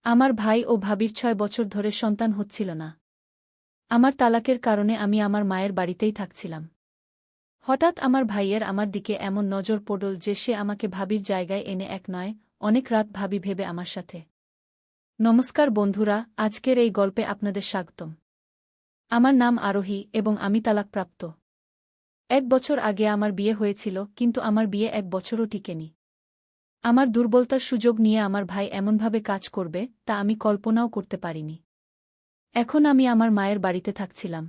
আমার ভাই ও ভাবির ৬ বছর ধরে সন্তান হচ্ছিল না। আমার তালাকের কারণে আমি আমার মায়ের বাড়িতেই থাকছিলাম। হঠাৎ আমার ভাইয়ের আমার দিকে এমন নজর পড়ল যে সে আমাকে ভাবির জায়গায় এনে এক নয় অনেক রাত ভাবি ভেবে আমার সাথে। নমস্কার বন্ধুরা, আজকের এই গল্পে আপনাদের স্বাগতম। আমার নাম আরোহী এবং আমি তালাকপ্রাপ্ত। ১ বছর আগে আমার বিয়ে হয়েছিল, কিন্তু আমার বিয়ে ১ বছরও টিকেনি। আমার দুর্বলতার সুযোগ নিয়ে আমার ভাই এমনভাবে কাজ করবে তা আমি কল্পনাও করতে পারিনি। এখন আমি আমার মায়ের বাড়িতে থাকছিলাম।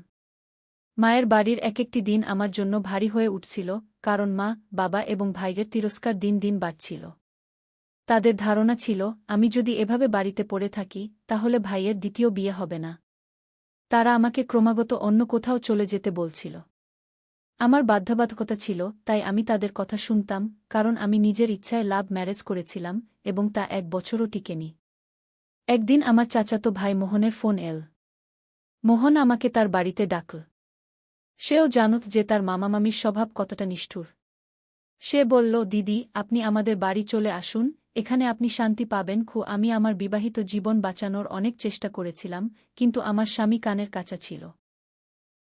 মায়ের বাড়ির এক-একটি দিন আমার জন্য ভারী হয়ে উঠছিল, কারণ মা, বাবা এবং ভাইয়ের তিরস্কার দিন দিন বাড়ছিল। তাদের ধারণা ছিল, আমি যদি এভাবে বাড়িতে পড়ে থাকি তাহলে ভাইয়ের দ্বিতীয় বিয়ে হবে না। তারা আমাকে ক্রমাগত অন্য কোথাও চলে যেতে বলছিল। আমার বাধ্যবাধকতা ছিল, তাই আমি তাদের কথা শুনতাম, কারণ আমি নিজের ইচ্ছায় লাভ ম্যারেজ করেছিলাম এবং তা ১ বছরও টিকেনি। একদিন আমার চাচাতো ভাই মোহনের ফোন এল। মোহন আমাকে তার বাড়িতে ডাকল। সেও জানত যে তার মামামামির স্বভাব কতটা নিষ্ঠুর। সে বলল, দিদি, আপনি আমাদের বাড়ি চলে আসুন, এখানে আপনি শান্তি পাবেন। আমি আমার বিবাহিত জীবন বাঁচানোর অনেক চেষ্টা করেছিলাম, কিন্তু আমার স্বামী কানের কাছা ছিল।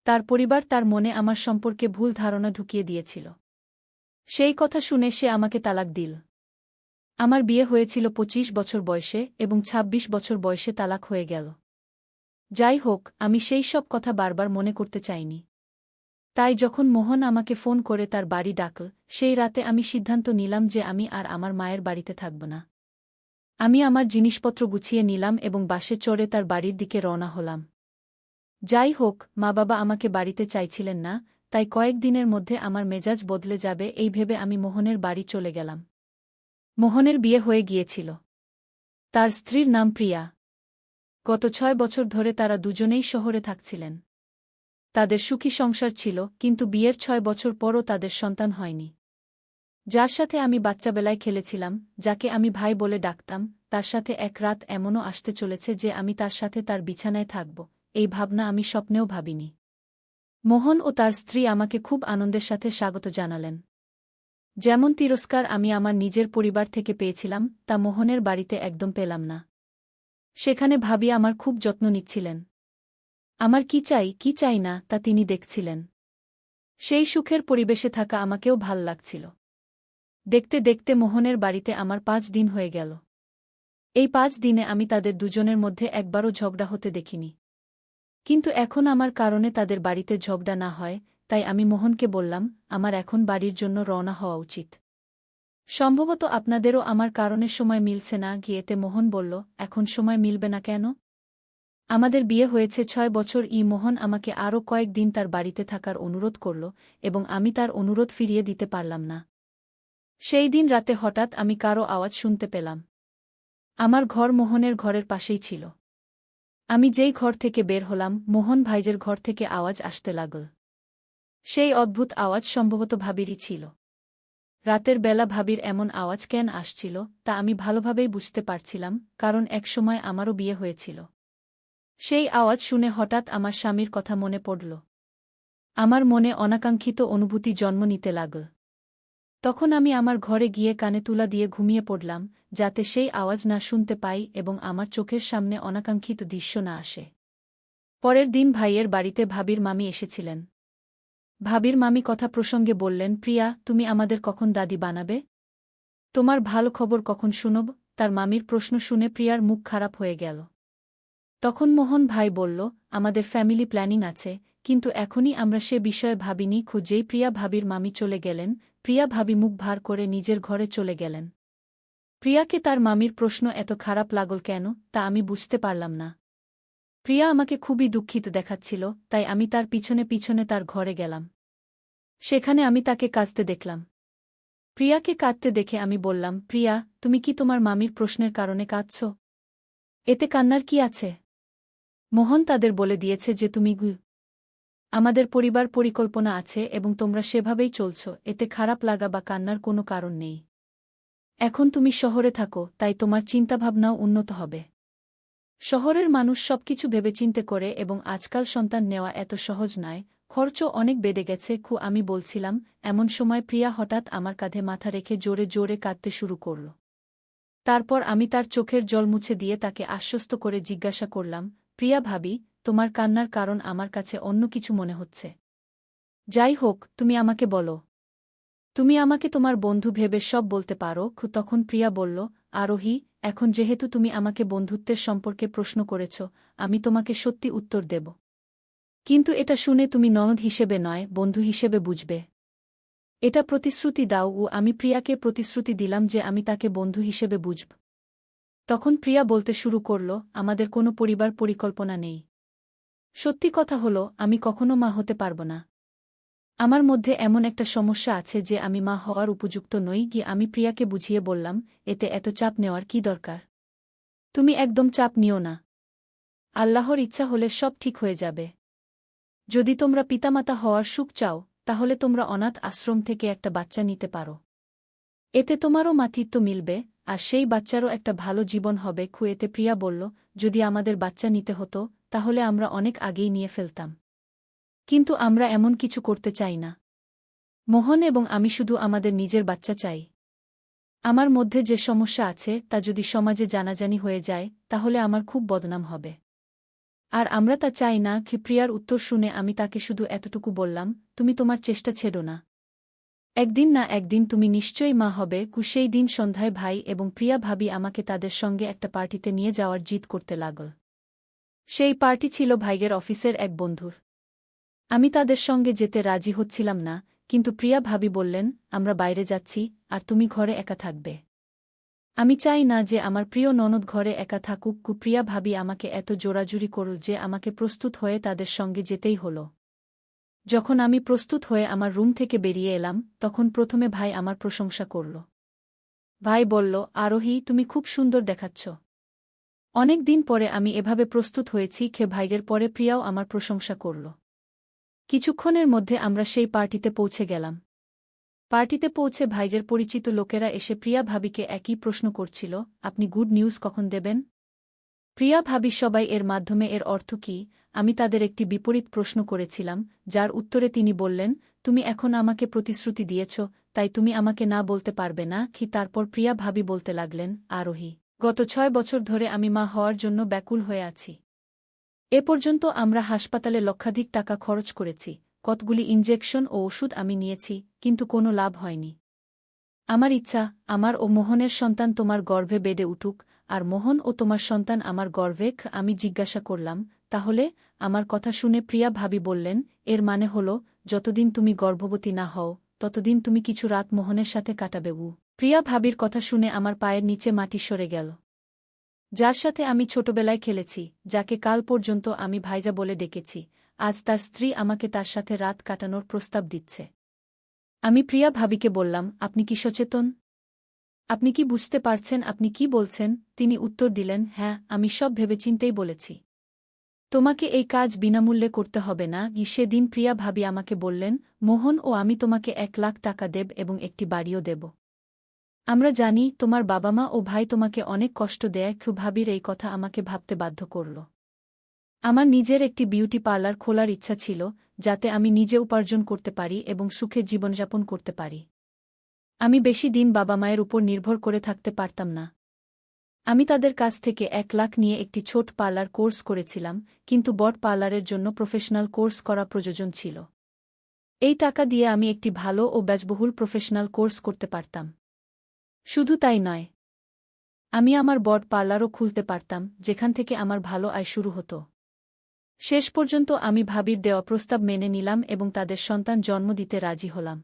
তার পরিবার তার মনে আমার সম্পর্কে ভুল ধারণা ঢুকিয়ে দিয়েছিল। সেই কথা শুনে সে আমাকে তালাক দিল। আমার বিয়ে হয়েছিল ২৫ বছর বয়সে এবং ২৬ বছর বয়সে তালাক হয়ে গেল। যাই হোক, আমি সেই সব কথা বারবার মনে করতে চাইনি। তাই যখন মোহন আমাকে ফোন করে তার বাড়ি ডাকল, সেই রাতে আমি সিদ্ধান্ত নিলাম যে আমি আর আমার মায়ের বাড়িতে থাকব না। আমি আমার জিনিসপত্র গুছিয়ে নিলাম এবং বাসে চড়ে তার বাড়ির দিকে রওনা হলাম। যাই হোক, মা বাবা আমাকে বাড়িতে চাইছিলেন না, তাই কয়েকদিনের মধ্যে আমার মেজাজ বদলে যাবে এই ভেবে আমি মোহনের বাড়ি চলে গেলাম। মোহনের বিয়ে হয়ে গিয়েছিল। তার স্ত্রীর নাম প্রিয়া। গত ৬ বছর ধরে তারা দুজনেই শহরে থাকছিলেন। তাদের সুখী সংসার ছিল, কিন্তু বিয়ের ৬ বছর পরও তাদের সন্তান হয়নি। যার সাথে আমি বাচ্চাবেলায় খেলেছিলাম, যাকে আমি ভাই বলে ডাকতাম, তার সাথে এক রাত এমনও আসতে চলেছে যে আমি তার সাথে তার বিছানায় থাকব, এই ভাবনা আমি স্বপ্নেও ভাবিনি। মোহন ও তার স্ত্রী আমাকে খুব আনন্দের সাথে স্বাগত জানালেন। যেমন তিরস্কার আমি আমার নিজের পরিবার থেকে পেয়েছিলাম, তা মোহনের বাড়িতে একদম পেলাম না। সেখানে ভাবি আমার খুব যত্ন নিচ্ছিলেন। আমার কি চাই কি চাই না তা তিনি দেখছিলেন। সেই সুখের পরিবেশে থাকা আমাকেও ভাল লাগছিল। দেখতে দেখতে মোহনের বাড়িতে আমার ৫ দিন হয়ে গেল। এই ৫ দিনে আমি তাদের দুজনের মধ্যে একবারও ঝগড়া হতে দেখিনি। কিন্তু এখন আমার কারণে তাদের বাড়িতে ঝগড়া না হয়, তাই আমি মোহনকে বললাম, আমার এখন বাড়ির জন্য রওনা হওয়া উচিত। সম্ভবত আপনাদেরও আমার কারণে সময় মিলছে না গিয়েতে। মোহন বলল, এখন সময় মিলবে না কেন? আমাদের বিয়ে হয়েছে ৬ বছর। মোহন আমাকে আরও কয়েক দিন তার বাড়িতে থাকার অনুরোধ করল এবং আমি তার অনুরোধ ফিরিয়ে দিতে পারলাম না। সেই দিন রাতে হঠাৎ আমি কারও আওয়াজ শুনতে পেলাম। আমার ঘর মোহনের ঘরের পাশেই ছিল। আমি যেই ঘর থেকে বের হলাম, মোহন ভাইজের ঘর থেকে আওয়াজ আসতে লাগল। সেই অদ্ভুত আওয়াজ সম্ভবত ভাবিরই ছিল। রাতের বেলা ভাবির এমন আওয়াজ কেন আসছিল তা আমি ভালোভাবেই বুঝতে পারছিলাম, কারণ একসময় আমারও বিয়ে হয়েছিল। সেই আওয়াজ শুনে হঠাৎ আমার স্বামীর কথা মনে পড়ল। আমার মনে অনাকাঙ্ক্ষিত অনুভূতি জন্ম নিতে লাগল। তখন আমি আমার ঘরে গিয়ে কানে তুলা দিয়ে ঘুমিয়ে পড়লাম, যাতে সেই আওয়াজ না শুনতে পাই এবং আমার চোখের সামনে অনাকাঙ্ক্ষিত দৃশ্য না আসে। পরের দিন ভাইয়ের বাড়িতে ভাবির মামি এসেছিলেন। ভাবির মামি কথা প্রসঙ্গে বললেন, প্রিয়া, তুমি আমাদের কখন দাদি বানাবে? তোমার ভালো খবর কখন শুনব? তার মামির প্রশ্ন শুনে প্রিয়ার মুখ খারাপ হয়ে গেল। তখন মোহন ভাই বলল, আমাদের ফ্যামিলি প্ল্যানিং আছে, কিন্তু এখনই আমরা সে বিষয়ে ভাবিনি। যেই প্রিয়া ভাবির মামি চলে গেলেন, প্রিয়া ভাবি মুখ ভার করে নিজের ঘরে চলে গেলেন। প্রিয়াকে তার মামির প্রশ্ন এত খারাপ লাগল কেন তা আমি বুঝতে পারলাম না। প্রিয়া আমাকে খুবই দুঃখিত দেখাচ্ছিল, তাই আমি তার পিছনে পিছনে তার ঘরে গেলাম। সেখানে আমি তাকে কাঁদতে দেখলাম। প্রিয়াকে কাঁদতে দেখে আমি বললাম, প্রিয়া, তুমি কি তোমার মামির প্রশ্নের কারণে কাঁদছ? এতে কান্নার কি আছে? মোহন তাদের বলে দিয়েছে যে তুমি আমাদের পরিবার পরিকল্পনা আছে এবং তোমরা সেভাবেই চলছ, এতে খারাপ লাগা বা কান্নার কোনো কারণ নেই। এখন তুমি শহরে থাকো, তাই তোমার চিন্তাভাবনাও উন্নত হবে। শহরের মানুষ সবকিছু ভেবেচিন্তে করে এবং আজকাল সন্তান নেওয়া এত সহজ নয়, খরচও অনেক বেড়ে গেছে। আমি বলছিলাম, এমন সময় প্রিয়া হঠাৎ আমার কাঁধে মাথা রেখে জোরে জোরে কাঁদতে শুরু করল। তারপর আমি তার চোখের জল মুছে দিয়ে তাকে আশ্বস্ত করে জিজ্ঞাসা করলাম, প্রিয়া ভাবি, তোমার কান্নার কারণ আমার কাছে অন্য কিছু মনে হচ্ছে। যাই হোক, তুমি আমাকে বলো। তুমি আমাকে তোমার বন্ধু ভেবে সব বলতে পারো। তখন প্রিয়া বলল, আরোহী, এখন যেহেতু তুমি আমাকে বন্ধুত্বের সম্পর্কে প্রশ্ন করেছ, আমি তোমাকে সত্যি উত্তর দেব। কিন্তু এটা শুনে তুমি ননদ হিসেবে নয়, বন্ধু হিসেবে বুঝবে। এটা প্রতিশ্রুতি দাও। ও আমি প্রিয়াকে প্রতিশ্রুতি দিলাম যে আমি তাকে বন্ধু হিসেবে বুঝব। তখন প্রিয়া বলতে শুরু করল, আমাদের কোনো পরিবার পরিকল্পনা নেই। সত্যি কথা হলো, আমি কখনো মা হতে পারব না। আমার মধ্যে এমন একটা সমস্যা আছে যে আমি মা হওয়ার উপযুক্ত নই। আমি প্রিয়াকে বুঝিয়ে বললাম, এতে এত চাপ নেওয়ার কি দরকার? তুমি একদম চাপ নিও না। আল্লাহর ইচ্ছা হলে সব ঠিক হয়ে যাবে। যদি তোমরা পিতামাতা হওয়ার সুখ চাও, তাহলে তোমরা অনাথ আশ্রম থেকে একটা বাচ্চা নিতে পারো। এতে তোমারও মাতৃত্ব মিলবে, আর সেই বাচ্চারও একটা ভালো জীবন হবে। এতে প্রিয়া বলল, যদি আমাদের বাচ্চা নিতে হতো, তাহলে আমরা অনেক আগেই নিয়ে ফেলতাম। কিন্তু আমরা এমন কিছু করতে চাই না। মোহন এবং আমি শুধু আমাদের নিজের বাচ্চা চাই। আমার মধ্যে যে সমস্যা আছে তা যদি সমাজে জানাজানি হয়ে যায়, তাহলে আমার খুব বদনাম হবে। আর আমরা তা চাই না। প্রিয়ার উত্তর শুনে আমি তাকে শুধু এতটুকু বললাম, তুমি তোমার চেষ্টা ছেড়ো না। একদিন না একদিন তুমি নিশ্চয়ই মা হবে। সেই দিন সন্ধ্যায় ভাই এবং প্রিয়া ভাবি আমাকে তাদের সঙ্গে একটা পার্টিতে নিয়ে যাওয়ার জিদ করতে লাগল। সেই পার্টি ছিল ভাইয়ের অফিসের এক বন্ধুর। আমি তাদের সঙ্গে যেতে রাজি হচ্ছিলাম না, কিন্তু প্রিয়া ভাবি বললেন, আমরা বাইরে যাচ্ছি, আর তুমি ঘরে একা থাকবে। আমি চাই না যে আমার প্রিয় ননদ ঘরে একা থাকুক। প্রিয়া ভাবি আমাকে এত জোরাজুরি করল যে আমাকে প্রস্তুত হয়ে তাদের সঙ্গে যেতেই হল। যখন আমি প্রস্তুত হয়ে আমার রুম থেকে বেরিয়ে এলাম, তখন প্রথমে ভাই আমার প্রশংসা করল। ভাই বলল, আরোহী, তুমি খুব সুন্দর দেখাচ্ছ। অনেক দিন পরে আমি এভাবে প্রস্তুত হয়েছি। ভাইয়ের পরে প্রিয়াও আমার প্রশংসা করল। কিছুক্ষণের মধ্যে আমরা সেই পার্টিতে পৌঁছে গেলাম। পার্টিতে পৌঁছে ভাইয়ের পরিচিত লোকেরা এসে প্রিয়া ভাবিকে একই প্রশ্ন করছিল, আপনি গুড নিউজ কখন দেবেন? প্রিয়া ভাবি সবাই এর মাধ্যমে এর অর্থ কী? আমি তাদের একটি বিপরীত প্রশ্ন করেছিলাম, যার উত্তরে তিনি বললেন, তুমি এখন আমাকে প্রতিশ্রুতি দিয়েছ, তাই তুমি আমাকে না বলতে পারবে না। তারপর প্রিয়া ভাবি বলতে লাগলেন, আরোহী, গত 6 বছর ধরে আমি মা হওয়ার জন্য ব্যাকুল হয়ে আছি। এ পর্যন্ত আমরা হাসপাতালে লক্ষাধিক টাকা খরচ করেছি, কতগুলি ইনজেকশন ও ওষুধ আমি নিয়েছি, কিন্তু কোনো লাভ হয়নি। আমার ইচ্ছা, আমার ও মোহনের সন্তান তোমার গর্ভে বেড়ে উঠুক, আর মোহন ও তোমার সন্তান আমার গর্ভে। আমি জিজ্ঞাসা করলাম, তাহলে? আমার কথা শুনে প্রিয়া ভাবি বললেন, এর মানে হল, যতদিন তুমি গর্ভবতী না হও, ততদিন তুমি কিছু রাত মোহনের সাথে কাটাবে। প্রিয়া ভাবির কথা শুনে আমার পায়ের নিচে মাটি সরে গেল। যার সাথে আমি ছোটবেলায় খেলেছি, যাকে কাল পর্যন্ত আমি ভাইজা বলে ডেকেছি, আজ তার স্ত্রী আমাকে তার সাথে রাত কাটানোর প্রস্তাব দিচ্ছে। আমি প্রিয়া ভাবিকে বললাম, আপনি কি সচেতন? আপনি কি বুঝতে পারছেন আপনি কি বলছেন? তিনি উত্তর দিলেন, হ্যাঁ, আমি সব ভেবেচিন্তেই বলেছি। তোমাকে এই কাজ বিনামূল্যে করতে হবে না। সেদিন প্রিয়া ভাবি আমাকে বললেন, মোহন ও আমি তোমাকে 1 লাখ টাকা দেব এবং একটি বাড়িও দেব। আমরা জানি তোমার বাবা মা ও ভাই তোমাকে অনেক কষ্ট দেয়। ভাবির এই কথা আমাকে ভাবতে বাধ্য করল। আমার নিজের একটি বিউটি পার্লার খোলার ইচ্ছা ছিল, যাতে আমি নিজে উপার্জন করতে পারি এবং সুখে জীবনযাপন করতে পারি। আমি বেশি দিন বাবা মায়ের উপর নির্ভর করে থাকতে পারতাম না। আমি তাদের কাছ থেকে 1 লাখ নিয়ে একটি ছোট পার্লার কোর্স করেছিলাম, কিন্তু বড় পার্লারের জন্য প্রফেশনাল কোর্স করা প্রয়োজন ছিল। এই টাকা দিয়ে আমি একটি ভালো ও ব্যয়বহুল প্রফেশনাল কোর্স করতে পারতাম। শুধু তাই নয়, আমি আমার বড় পার্লারও খুলতে পারতাম, যেখান থেকে আমার ভালো আয় শুরু হতো। শেষ পর্যন্ত আমি ভাবির দেওয়া প্রস্তাব মেনে নিলাম এবং তাদের সন্তান জন্ম দিতে রাজি হলাম।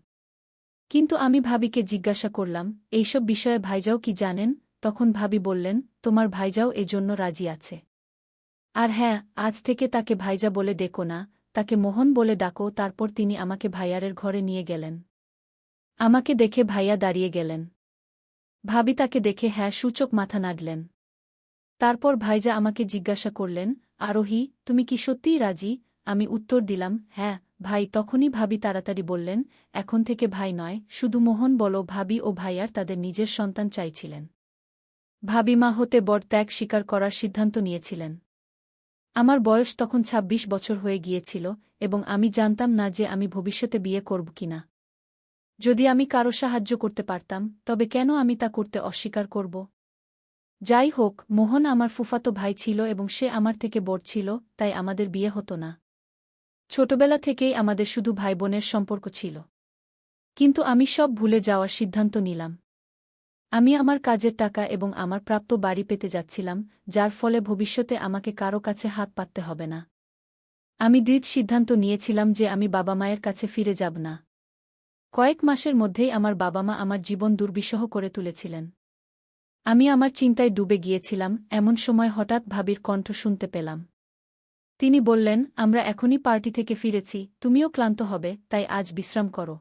কিন্তু আমি ভাবিকে জিজ্ঞাসা করলাম, এইসব বিষয়ে ভাইজাও কি জানেন? তখন ভাবি বললেন, তোমার ভাইজাও এজন্য রাজি আছে। আর হ্যাঁ, আজ থেকে তাকে ভাইজা বলে ডেকো না, তাকে মোহন বলে ডাকো। তারপর তিনি আমাকে ভাইয়ারের ঘরে নিয়ে গেলেন। আমাকে দেখে ভাইয়া দাঁড়িয়ে গেলেন। ভাবি তাকে দেখে হ্যাঁ সূচক মাথা নাড়লেন। তারপর ভাইজা আমাকে জিজ্ঞাসা করলেন, আরোহী, তুমি কি সত্যিই রাজি? আমি উত্তর দিলাম, হ্যাঁ ভাই। তখনই ভাবি তাড়াতাড়ি বললেন, এখন থেকে ভাই নয়, শুধু মোহন বলো। ভাবি ও ভাইয়ার তাদের নিজের সন্তান চাইছিলেন। ভাবি মা হতে বড় ত্যাগ স্বীকার করার সিদ্ধান্ত নিয়েছিলেন। আমার বয়স তখন ২৬ বছর হয়ে গিয়েছিল, এবং আমি জানতাম না যে আমি ভবিষ্যতে বিয়ে করব কিনা। যদি আমি কারো সাহায্য করতে পারতাম, তবে কেন আমি তা করতে অস্বীকার করব? যাই হোক, মোহন আমার ফুফাতো ভাই ছিল এবং সে আমার থেকে বড় ছিল, তাই আমাদের বিয়ে হতো না। ছোটবেলা থেকেই আমাদের শুধু ভাইবোনের সম্পর্ক ছিল। কিন্তু আমি সব ভুলে যাওয়ার সিদ্ধান্ত নিলাম। আমি আমার কাজের টাকা এবং আমার প্রাপ্য বাড়ি পেতে যাচ্ছিলাম, যার ফলে ভবিষ্যতে আমাকে কারো কাছে হাত পাততে হবে না। আমি দৃঢ় সিদ্ধান্ত নিয়েছিলাম যে আমি বাবা মায়ের কাছে ফিরে যাব না। কয়েক মাসের মধ্যেই আমার বাবা মা আমার জীবন দুর্বিষহ করে তুলেছিলেন। আমি আমার চিন্তায় ডুবে গিয়েছিলাম, এমন সময় হঠাৎ ভাবির কণ্ঠ শুনতে পেলাম। তিনি বললেন, আমরা এখনই পার্টি থেকে ফিরেছি, তুমিও ক্লান্ত হবে, তাই আজ বিশ্রাম করো।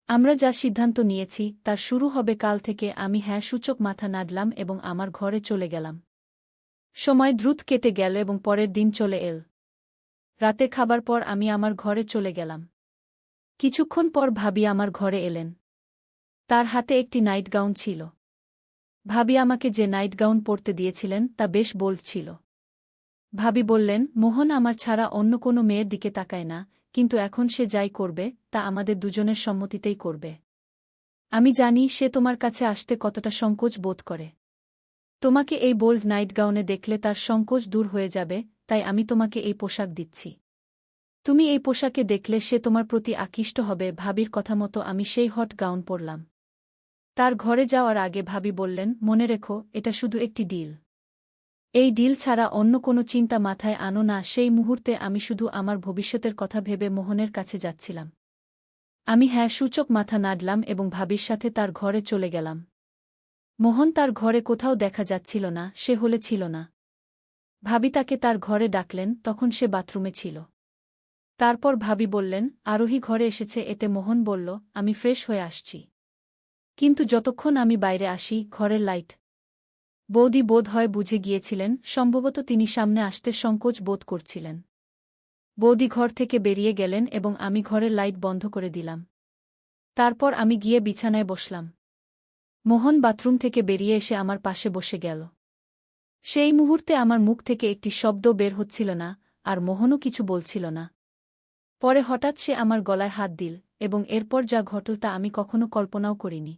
আমরা যা সিদ্ধান্ত নিয়েছি তার শুরু হবে কাল থেকে। আমি হ্যাঁ সূচক মাথা নাড়লাম এবং আমার ঘরে চলে গেলাম। সময় দ্রুত কেটে গেল এবং পরের দিন চলে এল। রাতে খাবার পর আমি আমার ঘরে চলে গেলাম। কিছুক্ষণ পর ভাবি আমার ঘরে এলেন। তার হাতে একটি নাইট গাউন ছিল। ভাবি আমাকে যে নাইট গাউন পরতে দিয়েছিলেন তা বেশ বোল্ড ছিল। ভাবি বললেন, মোহন আমার ছাড়া অন্য কোনো মেয়ের দিকে তাকায় না, কিন্তু এখন সে যাই করবে তা আমাদের দুজনের সম্মতিতেই করবে। আমি জানি সে তোমার কাছে আসতে কতটা সংকোচ বোধ করে। তোমাকে এই বোল্ড নাইট গাউনে দেখলে তার সংকোচ দূর হয়ে যাবে, তাই আমি তোমাকে এই পোশাক দিচ্ছি। তুমি এই পোশাকে দেখলে সে তোমার প্রতি আকৃষ্ট হবে। ভাবির কথা মতো আমি সেই হট গাউন পরলাম। তার ঘরে যাওয়ার আগে ভাবি বললেন, মনে রেখো, এটা শুধু একটি ডিল। এই ডিল ছাড়া অন্য কোনো চিন্তা মাথায় আনো না। সেই মুহূর্তে আমি শুধু আমার ভবিষ্যতের কথা ভেবে মোহনের কাছে যাচ্ছিলাম। আমি হ্যাঁ সূচক মাথা নাড়লাম এবং ভাবির সাথে তার ঘরে চলে গেলাম। মোহন তার ঘরে কোথাও দেখা যাচ্ছিল না, সে হলে ছিল না। ভাবি তাকে তার ঘরে ডাকলেন, তখন সে বাথরুমে ছিল। তারপর ভাবি বললেন, আরোহী ঘরে এসেছে। এতে মোহন বলল, আমি ফ্রেশ হয়ে আসছি। কিন্তু যতক্ষণ আমি বাইরে আসি, ঘরের লাইট। বৌদি বোধ হয় বুঝে গিয়েছিলেন, সম্ভবত তিনি সামনে আসতে সংকোচ বোধ করছিলেন। বৌদি ঘর থেকে বেরিয়ে গেলেন এবং আমি ঘরের লাইট বন্ধ করে দিলাম। তারপর আমি গিয়ে বিছানায় বসলাম। মোহন বাথরুম থেকে বেরিয়ে এসে আমার পাশে বসে গেল। সেই মুহূর্তে আমার মুখ থেকে একটি শব্দ বের হচ্ছিল না, আর মোহনও কিছু বলছিল না। পরে হঠাৎ সে আমার গলায় হাত দিল, এবং এরপর যা ঘটল তা আমি কখনো কল্পনাও করিনি।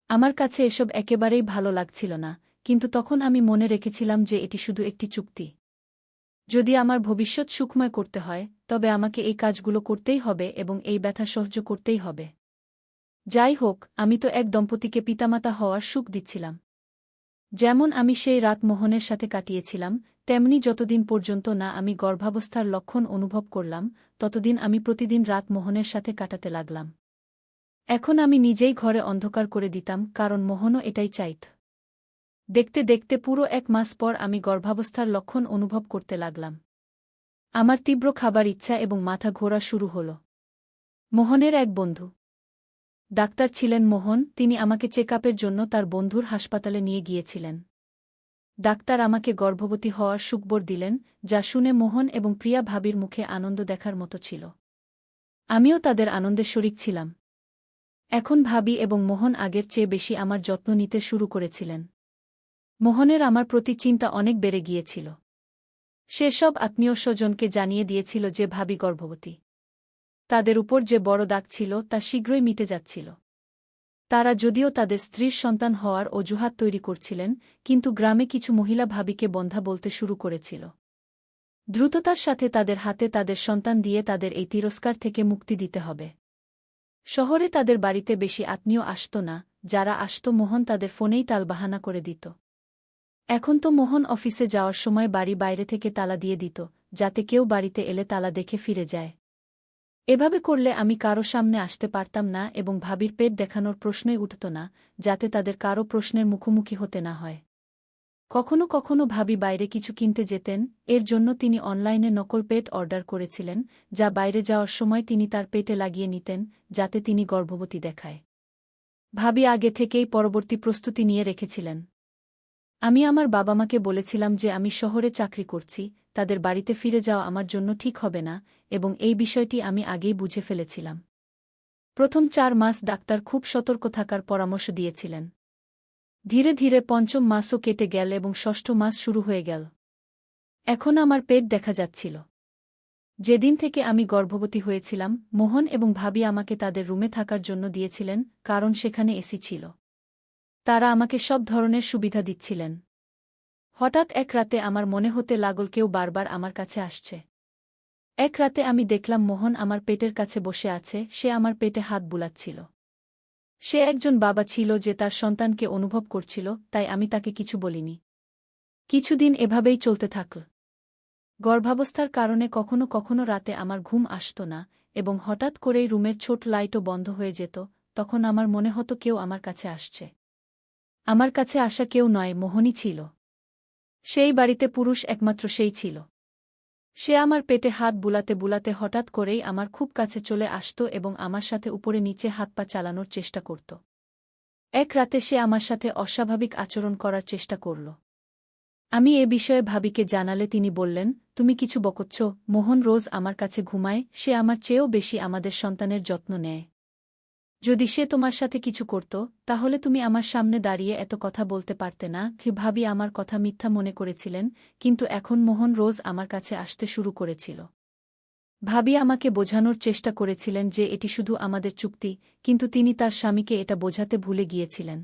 আমার কাছে এসব একেবারেই ভালো লাগছিল না, কিন্তু তখন আমি মনে রেখেছিলাম যে এটি শুধু একটি চুক্তি। যদি আমার ভবিষ্যৎ সুখময় করতে হয়, তবে আমাকে এই কাজগুলো করতেই হবে এবং এই ব্যথা সহ্য করতেই হবে। যাই হোক, আমি তো এক দম্পতিকে পিতামাতা হওয়ার সুখ দিচ্ছিলাম। যেমন আমি সেই রাত মোহনের সাথে কাটিয়েছিলাম, তেমনি যতদিন পর্যন্ত না আমি গর্ভাবস্থার লক্ষণ অনুভব করলাম, ততদিন আমি প্রতিদিন রাত মোহনের সাথে কাটাতে লাগলাম। এখন আমি নিজেই ঘরে অন্ধকার করে দিতাম, কারণ মোহনও এটাই চাইত। দেখতে দেখতে পুরো 1 মাস পর আমি গর্ভাবস্থার লক্ষণ অনুভব করতে লাগলাম। আমার তীব্র খাবার ইচ্ছা এবং মাথা ঘোরা শুরু হল। মোহনের এক বন্ধু ডাক্তার ছিলেন মোহন, তিনি আমাকে চেকআপের জন্য তার বন্ধুর হাসপাতালে নিয়ে গিয়েছিলেন। ডাক্তার আমাকে গর্ভবতী হওয়ার সুখবর দিলেন, যা শুনে মোহন এবং প্রিয়া ভাবির মুখে আনন্দ দেখার মতো ছিল। আমিও তাদের আনন্দে শরিক ছিলাম। এখন ভাবি এবং মোহন আগের চেয়ে বেশি আমার যত্ন নিতে শুরু করেছিলেন। মোহনের আমার প্রতি চিন্তা অনেক বেড়ে গিয়েছিল। সে সব আত্মীয় স্বজনকে জানিয়ে দিয়েছিল যে ভাবি গর্ভবতী। তাদের উপর যে বড় দাগ ছিল তা শীঘ্রই মিটে যাচ্ছিল। তারা যদিও তাদের স্ত্রীর সন্তান হওয়ার অজুহাত তৈরি করছিলেন, কিন্তু গ্রামে কিছু মহিলা ভাবিকে বন্ধা বলতে শুরু করেছিল। দ্রুততার সাথে তাদের হাতে তাদের সন্তান দিয়ে তাদের এই তিরস্কার থেকে মুক্তি দিতে হবে। শহরে তাদের বাড়িতে বেশি আত্মীয় আসত না, যারা আসত মোহন তাদের ফোনেই টালবাহানা করে দিত। এখন তো মোহন অফিসে যাওয়ার সময় বাড়ি বাইরে থেকে তালা দিয়ে দিত, যাতে কেউ বাড়িতে এলে তালা দেখে ফিরে যায়। এভাবে করলে আমি কারো সামনে আসতে পারতাম না এবং ভাবির পেট দেখানোর প্রশ্নই উঠত না, যাতে তাদের কারো প্রশ্নের মুখোমুখি হতে না হয়। কখনো কখনো ভাবি বাইরে কিছু কিনতে যেতেন, এর জন্য তিনি অনলাইনে নকল পেট অর্ডার করেছিলেন, যা বাইরে যাওয়ার সময় তিনি তার পেটে লাগিয়ে নিতেন, যাতে তিনি গর্ভবতী দেখায়। ভাবি আগে থেকেই পরবর্তী প্রস্তুতি নিয়ে রেখেছিলেন। আমি আমার বাবা মাকে বলেছিলাম যে আমি শহরে চাকরি করছি, তাদের বাড়িতে ফিরে যাওয়া আমার জন্য ঠিক হবে না, এবং এই বিষয়টি আমি আগেই বুঝে ফেলেছিলাম। প্রথম 4 মাস ডাক্তার খুব সতর্ক থাকার পরামর্শ দিয়েছিলেন। ধীরে ধীরে 5ম মাসও কেটে গেল এবং 6ষ্ঠ মাস শুরু হয়ে গেল। এখন আমার পেট দেখা যাচ্ছিল। যেদিন থেকে আমি গর্ভবতী হয়েছিলাম, মোহন এবং ভাবি আমাকে তাদের রুমে থাকার জন্য দিয়েছিলেন, কারণ সেখানে এসি ছিল। তারা আমাকে সব ধরনের সুবিধা দিচ্ছিলেন। হঠাৎ এক রাতে আমার মনে হতে লাগল কেউ বারবার আমার কাছে আসছে। এক রাতে আমি দেখলাম মোহন আমার পেটের কাছে বসে আছে, সে আমার পেটে হাত বুলাচ্ছিল। সে একজন বাবা ছিল যে তার সন্তানকে অনুভব করছিল, তাই আমি তাকে কিছু বলিনি। কিছুদিন এভাবেই চলতে থাকল। গর্ভাবস্থার কারণে কখনো কখনো রাতে আমার ঘুম আসত না, এবং হঠাৎ করেই রুমের ছোট লাইটও বন্ধ হয়ে যেত। তখন আমার মনে হতো কেউ আমার কাছে আসছে। আমার কাছে আসা কেউ নয়, মোহনই ছিল। সেই বাড়িতে পুরুষ একমাত্র সেই ছিল। সে আমার পেটে হাত বুলাতে বুলাতে হঠাৎ করেই আমার খুব কাছে চলে আসত এবং আমার সাথে উপরে নিচে হাত পা চালানোর চেষ্টা করত। এক রাতে সে আমার সাথে অস্বাভাবিক আচরণ করার চেষ্টা করল। আমি এ বিষয়ে ভাবিকে জানালে তিনি বললেন, তুমি কিছু বকচ্ছ? মোহন রোজ আমার কাছে ঘুমায়, সে আমার চেয়েও বেশি আমাদের সন্তানের যত্ন নেয়। যদি সে তোমার সাথে কিছু করত, তাহলে তুমি আমার সামনে দাঁড়িয়ে এত কথা বলতে পারতে না। ভাবি আমার কথা মিথ্যা মনে করেছিলেন, কিন্তু এখন মোহন রোজ আমার কাছে আসতে শুরু করেছিল। ভাবি আমাকে বোঝানোর চেষ্টা করেছিলেন যে এটি শুধু আমাদের চুক্তি, কিন্তু তিনি তার স্বামীকে এটা বোঝাতে ভুলে গিয়েছিলেন।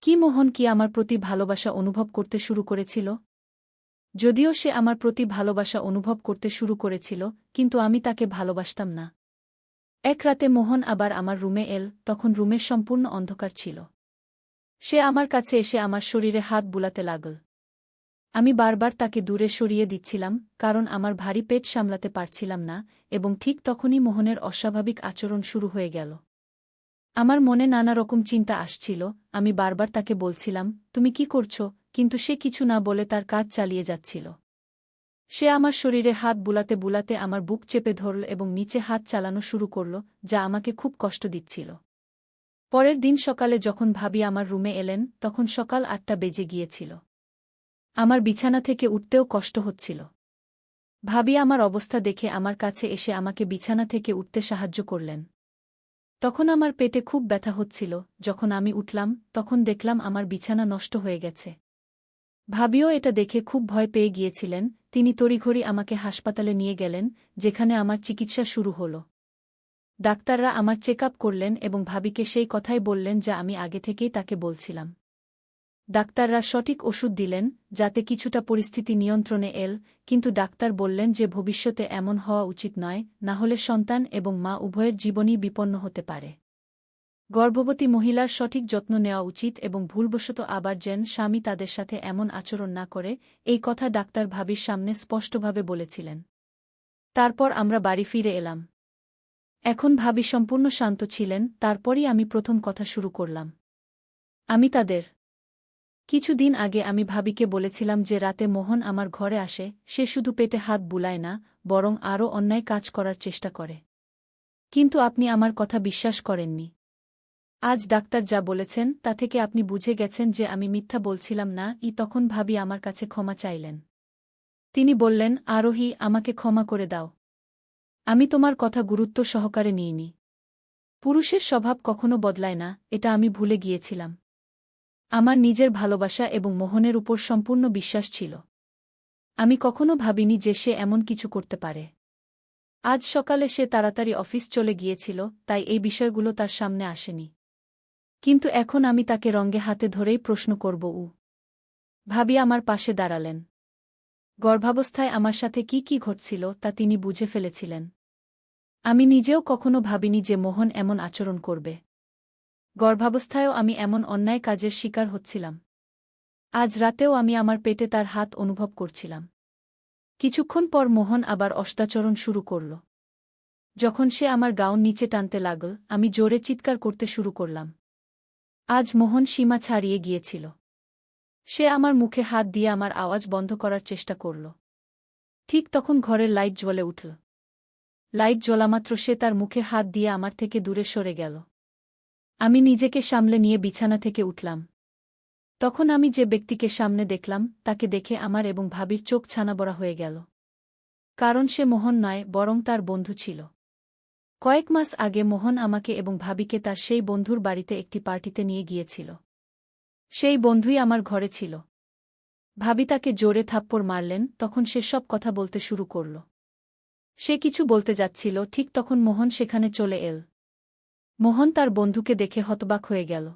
কি মোহন কি আমার প্রতি ভালোবাসা অনুভব করতে শুরু করেছিল? যদিও সে আমার প্রতি ভালোবাসা অনুভব করতে শুরু করেছিল, কিন্তু আমি তাকে ভালোবাসতাম না। এক রাতে মোহন আবার আমার রুমে এল, তখন রুমে সম্পূর্ণ অন্ধকার ছিল। সে আমার কাছে এসে আমার শরীরে হাত বুলাতে লাগল। আমি বারবার তাকে দূরে সরিয়ে দিচ্ছিলাম, কারণ আমার ভারী পেট সামলাতে পারছিলাম না, এবং ঠিক তখনই মোহনের অস্বাভাবিক আচরণ শুরু হয়ে গেল। আমার মনে নানা রকম চিন্তা আসছিল। আমি বারবার তাকে বলছিলাম, তুমি কি করছ? কিন্তু সে কিছু না বলে তার কাজ চালিয়ে যাচ্ছিল। সে আমার শরীরে হাত বুলাতে বুলাতে আমার বুক চেপে ধরল এবং নিচে হাত চালানো শুরু করল, যা আমাকে খুব কষ্ট দিচ্ছিল। পরের দিন সকালে যখন ভাবি আমার রুমে এলেন, তখন সকাল ৮টা বেজে গিয়েছিল। আমার বিছানা থেকে উঠতেও কষ্ট হচ্ছিল। ভাবি আমার অবস্থা দেখে আমার কাছে এসে আমাকে বিছানা থেকে উঠতে সাহায্য করলেন। তখন আমার পেটে খুব ব্যথা হচ্ছিল। যখন আমি উঠলাম, তখন দেখলাম আমার বিছানা নষ্ট হয়ে গেছে। ভাবিও এটা দেখে খুব ভয় পেয়ে গিয়েছিলেন। তিনি তড়িঘড়ি আমাকে হাসপাতালে নিয়ে গেলেন, যেখানে আমার চিকিৎসা শুরু হল। ডাক্তাররা আমার চেক আপ করলেন এবং ভাবিকে সেই কথাই বললেন যা আমি আগে থেকেই তাকে বলছিলাম। ডাক্তাররা সঠিক ওষুধ দিলেন, যাতে কিছুটা পরিস্থিতি নিয়ন্ত্রণে এল, কিন্তু ডাক্তার বললেন যে ভবিষ্যতে এমন হওয়া উচিত নয়, না হলে সন্তান এবং মা উভয়ের জীবনই বিপন্ন হতে পারে। গর্ভবতী মহিলার সঠিক যত্ন নেওয়া উচিত এবং ভুলবশত আবার যেন স্বামী তাদের সাথে এমন আচরণ না করে, এই কথা ডাক্তার ভাবির সামনে স্পষ্টভাবে বলেছিলেন। তারপর আমরা বাড়ি ফিরে এলাম। এখন ভাবি সম্পূর্ণ শান্ত ছিলেন। তারপরই আমি প্রথম কথা শুরু করলাম। আমি তাদের কিছুদিন আগে আমি ভাবিকে বলেছিলাম যে রাতে মোহন আমার ঘরে আসে, সে শুধু পেটে হাত বুলায় না, বরং আরও অন্যায় কাজ করার চেষ্টা করে। কিন্তু আপনি আমার কথা বিশ্বাস করেননি। আজ ডাক্তার যা বলেছেন তা থেকে আপনি বুঝে গেছেন যে আমি মিথ্যা বলছিলাম না। তখন ভাবি আমার কাছে ক্ষমা চাইলেন। তিনি বললেন, আরোহী, আমাকে ক্ষমা করে দাও। আমি তোমার কথা গুরুত্ব সহকারে নিইনি। পুরুষের স্বভাব কখনো বদলায় না, এটা আমি ভুলে গিয়েছিলাম। আমার নিজের ভালোবাসা এবং মোহনের উপর সম্পূর্ণ বিশ্বাস ছিল। আমি কখনো ভাবিনি যে সে এমন কিছু করতে পারে। আজ সকালে সে তাড়াতাড়ি অফিস চলে গিয়েছিল, তাই এই বিষয়গুলো তার সামনে আসেনি। কিন্তু এখন আমি তাকে রঙে হাতে ধরেই প্রশ্ন করব। ভাবি আমার পাশে দাঁড়ালেন। গর্ভাবস্থায় আমার সাথে কি কি ঘটছিল তা তিনি বুঝে ফেলেছিলেন। আমি নিজেও কখনো ভাবিনি যে মোহন এমন আচরণ করবে। গর্ভাবস্থায়ও আমি এমন অন্যায় কাজের শিকার হচ্ছিলাম। আজ রাতেও আমি আমার পেটে তার হাত অনুভব করছিলাম। কিছুক্ষণ পর মোহন আবার অস্তাচরণ শুরু করল। যখন সে আমার গাউন নিচে টানতে লাগল, আমি জোরে চিৎকার করতে শুরু করলাম। আজ মোহন সীমা ছাড়িয়ে গিয়েছিল। সে আমার মুখে হাত দিয়ে আমার আওয়াজ বন্ধ করার চেষ্টা করল। ঠিক তখন ঘরের লাইট জ্বলে উঠল। লাইট জ্বলামাত্র সে তার মুখে হাত দিয়ে আমার থেকে দূরে সরে গেল। আমি নিজেকে সামলে নিয়ে বিছানা থেকে উঠলাম। তখন আমি যে ব্যক্তিকে সামনে দেখলাম, তাকে দেখে আমার এবং ভাবির চোখ ছানাবড়া হয়ে গেল। কারণ সে মোহন নয়, বরং তার বন্ধু ছিল। কয়েক মাস আগে মোহন আমাকে এবং ভাবিকে তার সেই বন্ধুর বাড়িতে একটি পার্টিতে নিয়ে গিয়েছিল। সেই বন্ধুই আমার ঘরে ছিল। ভাবি তাকে জোরে থাপ্পড় মারলেন, তখন সে সব কথা বলতে শুরু করল। সে কিছু বলতে যাচ্ছিল, ঠিক তখন মোহন সেখানে চলে এল। মোহন তার বন্ধুকে দেখে হতবাক হয়ে গেল।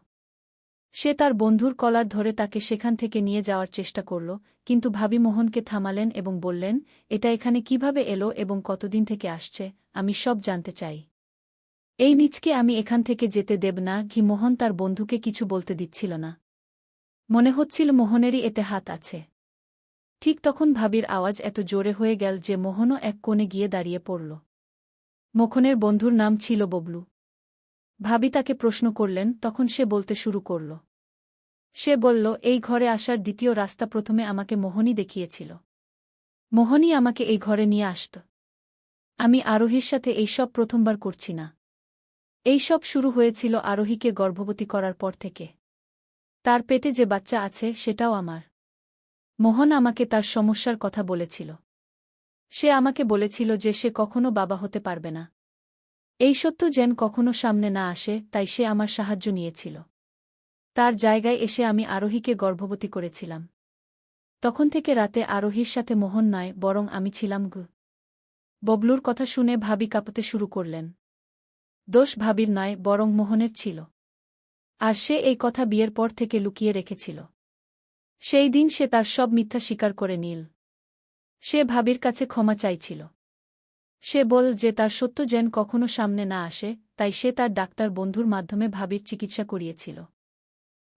সে তার বন্ধুর কলার ধরে তাকে সেখান থেকে নিয়ে যাওয়ার চেষ্টা করল, কিন্তু ভাবি মোহনকে থামালেন এবং বললেন, এটা এখানে কিভাবে এলো এবং কতদিন থেকে আসছে, আমি সব জানতে চাই। এই নিচকে আমি এখান থেকে যেতে দেব না। মোহন তার বন্ধুকে কিছু বলতে দিচ্ছিল না। মনে হচ্ছিল মোহনেরই এতে হাত আছে। ঠিক তখন ভাবির আওয়াজ এত জোরে হয়ে গেল যে মোহনও এক কোণে গিয়ে দাঁড়িয়ে পড়ল। মোহনের বন্ধুর নাম ছিল ববলু। ভাবি তাকে প্রশ্ন করলেন, তখন সে বলতে শুরু করল। সে বলল, এই ঘরে আসার দ্বিতীয় রাস্তা প্রথমে আমাকে মোহনই দেখিয়েছিল। মোহনই আমাকে এই ঘরে নিয়ে আসত। আমি আরোহীর সাথে এই সব প্রথমবার করছি না। এই সব শুরু হয়েছিল আরোহীকে গর্ভবতী করার পর থেকে। তার পেটে যে বাচ্চা আছে সেটাও আমার। মোহন আমাকে তার সমস্যার কথা বলেছিল। সে আমাকে বলেছিল যে সে কখনো বাবা হতে পারবে না। এই সত্য যেন কখনো সামনে না আসে, তাই সে আমার সাহায্য নিয়েছিল। তার জায়গায় এসে আমি আরোহীকে গর্ভবতী করেছিলাম। তখন থেকে রাতে আরোহীর সাথে মোহন নয়, বরং আমি ছিলাম। ববলুর কথা শুনে ভাবি কাঁপতে শুরু করলেন। দোষ ভাবির নয়, বরং মোহনের ছিল। আর সে এই কথা বিয়ের পর থেকে লুকিয়ে রেখেছিল। সেই দিন সে তার সব মিথ্যা স্বীকার করে নিল। সে ভাবির কাছে ক্ষমা চাইছিল। সে বল যে তার সত্য যেন কখনো সামনে না আসে, তাই সে তার ডাক্তার বন্ধুর মাধ্যমে ভাবির চিকিৎসা করিয়েছিল।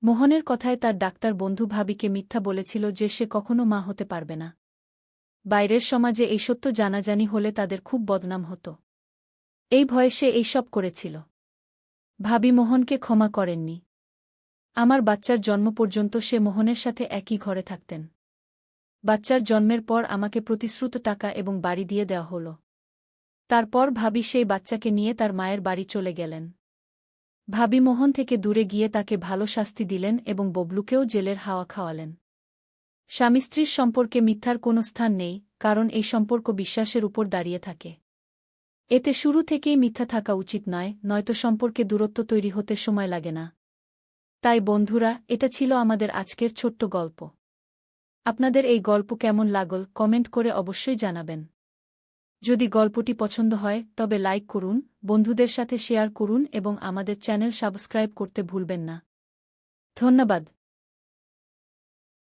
মোহনের কথায় তার ডাক্তার বন্ধু ভাবিকে মিথ্যা বলেছিল যে সে কখনো মা হতে পারবে না। বাইরের সমাজে এই সত্য জানাজানি হলে তাদের খুব বদনাম হতো। এই ভয়ে সে এইসব করেছিল। ভাবি মোহনকে ক্ষমা করেননি। আমার বাচ্চার জন্ম পর্যন্ত সে মোহনের সাথে একই ঘরে থাকতেন। বাচ্চার জন্মের পর আমাকে প্রতিশ্রুত টাকা এবং বাড়ি দিয়ে দেওয়া হল। তারপর ভাবি সেই বাচ্চাকে নিয়ে তার মায়ের বাড়ি চলে গেলেন। ভাবি মোহন থেকে দূরে গিয়ে তাকে ভালো শাস্তি দিলেন এবং ববলুকেও জেলের হাওয়া খাওয়ালেন। স্বামী স্ত্রীর সম্পর্কে মিথ্যার কোনো স্থান নেই, কারণ এই সম্পর্ক বিশ্বাসের উপর দাঁড়িয়ে থাকে। এতে শুরু থেকেই মিথ্যা থাকা উচিত নয়, নয়তো সম্পর্কে দূরত্ব তৈরি হতে সময় লাগে না। তাই বন্ধুরা, এটা ছিল আমাদের আজকের ছোট্ট গল্প। আপনাদের এই গল্প কেমন লাগল কমেন্ট করে অবশ্যই জানাবেন। যদি গল্পটি পছন্দ হয় তবে লাইক করুন, বন্ধুদের সাথে শেয়ার করুন এবং আমাদের চ্যানেল সাবস্ক্রাইব করতে ভুলবেন না। ধন্যবাদ।